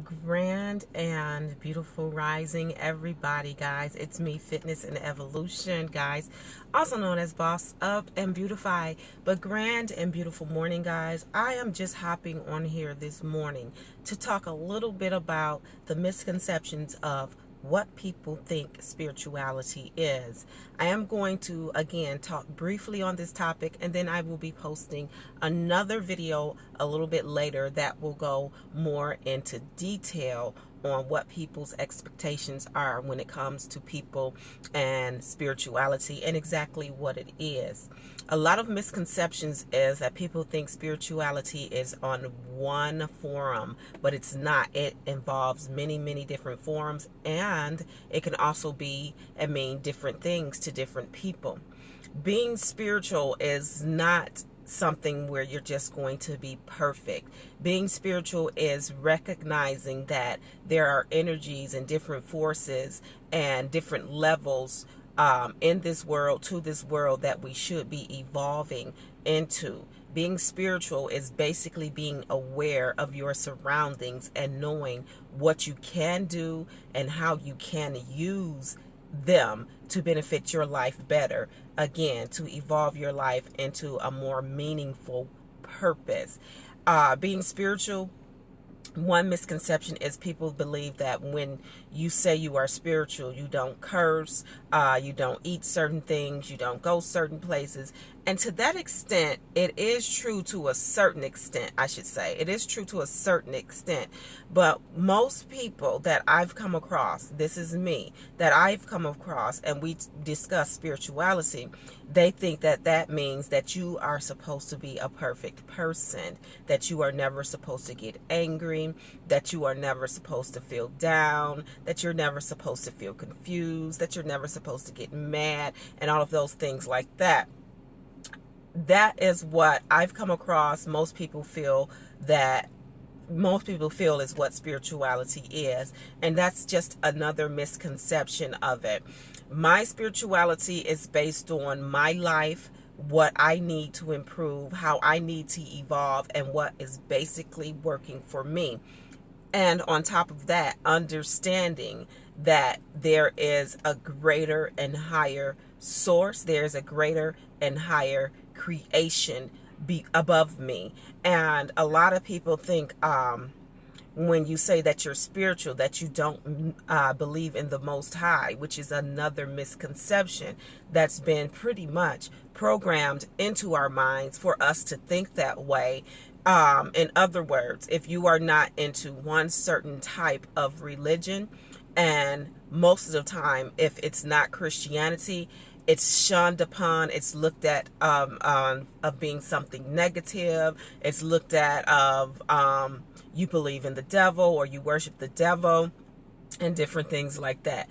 Grand and beautiful rising, everybody, guys. It's me, Fitness and Evolution, guys, also known as Boss Up and Beautify. But grand and beautiful morning, guys. I am just hopping on here this morning to talk a little bit about the misconceptions of what people think spirituality is. I am going to again talk briefly on this topic, and then I will be posting another video a little bit later that will go more into detail on what people's expectations are when it comes to people and spirituality and exactly what it is. A lot of misconceptions is that people think spirituality is on one forum, but it's not. It involves many different forms, and it can also be and mean different things to different people. Being spiritual is not something where you're just going to be perfect. Being spiritual is recognizing that there are energies and different forces and different levels in this world, to this world, that we should be evolving into. Being spiritual is basically being aware of your surroundings and knowing what you can do and how you can use them to benefit your life better. Again, to evolve your life into a more meaningful purpose. Being spiritual, one misconception is people believe that when you say you are spiritual, you don't curse, you don't eat certain things, you don't go certain places. And to that extent, it is true to a certain extent, I should say. It is true to a certain extent. But most people that I've come across, this is me, that I've come across, and we discuss spirituality, they think that that means that you are supposed to be a perfect person, that you are never supposed to get angry, that you are never supposed to feel down, that you're never supposed to feel confused, that you're never supposed to get mad, and all of those things like that. That is what I've come across. Most people feel is what spirituality is, and that's just another misconception of it. My spirituality is based on my life, what I need to improve, how I need to evolve, and what is basically working for me. And on top of that, understanding that there is a greater and higher source, there's a greater and higher creation be above me. And a lot of people think when you say that you're spiritual, that you don't believe in the Most High, which is another misconception that's been pretty much programmed into our minds for us to think that way. In other words, if you are not into one certain type of religion, and most of the time, if it's not Christianity, it's shunned upon, it's looked at of being something negative, it's looked at of you believe in the devil or you worship the devil and different things like that.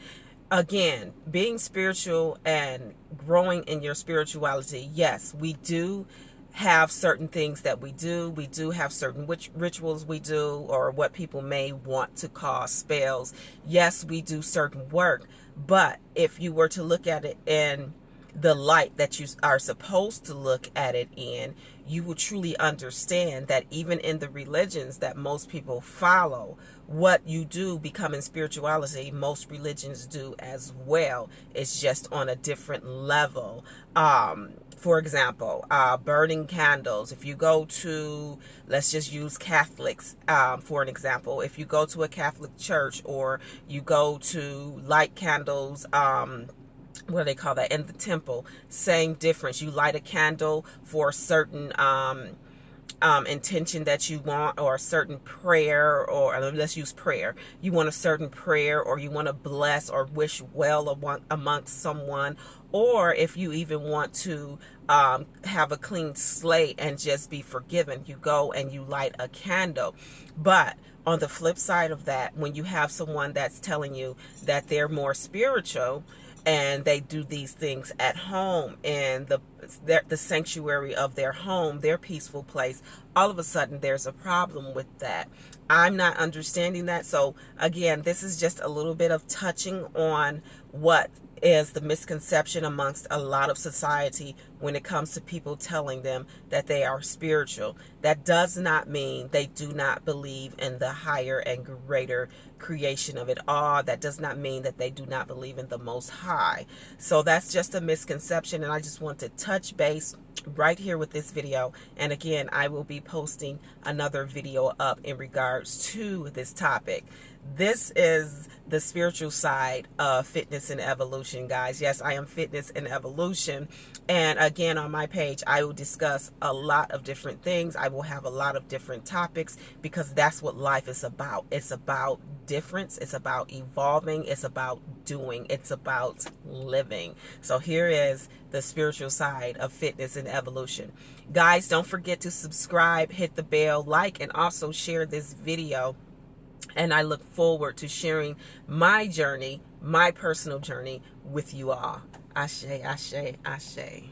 Again, being spiritual and growing in your spirituality, yes, we do have certain things that we do. We do have certain rituals we do, or what people may want to call spells. Yes, we do certain work, but if you were to look at it in the light that you are supposed to look at it in, you will truly understand that even in the religions that most people follow, what you do become in spirituality, most religions do as well. It's just on a different level. For example, burning candles. If you go to, let's just use Catholics for an example. If you go to a Catholic church, or you go to light candles, what do they call that, in the temple, same difference. You light a candle for a certain intention that you want, or a certain prayer, or let's use prayer. You want a certain prayer, or you want to bless or wish well amongst someone, or if you even want to have a clean slate and just be forgiven, you go and you light a candle. But on the flip side of that, when you have someone that's telling you that they're more spiritual and they do these things at home the sanctuary of their home, their peaceful place, all of a sudden there's a problem with that. I'm not understanding that. So again, this is just a little bit of touching on what is the misconception amongst a lot of society when it comes to people telling them that they are spiritual. That does not mean they do not believe in the higher and greater creation of it all. That does not mean that they do not believe in the Most High. So that's just a misconception, and I just want to touch base right here with this video. And again, I will be posting another video up in regards to this topic. This is the spiritual side of fitness and evolution, guys. Yes, I am fitness and evolution. And again, on my page, I will discuss a lot of different things. I will have a lot of different topics because that's what life is about. It's about difference. It's about evolving. It's about doing. It's about living. So here is the spiritual side of fitness and evolution. Guys, don't forget to subscribe, hit the bell, like, and also share this video. And I look forward to sharing my journey, my personal journey with you all. Ashe, ashe, ashe.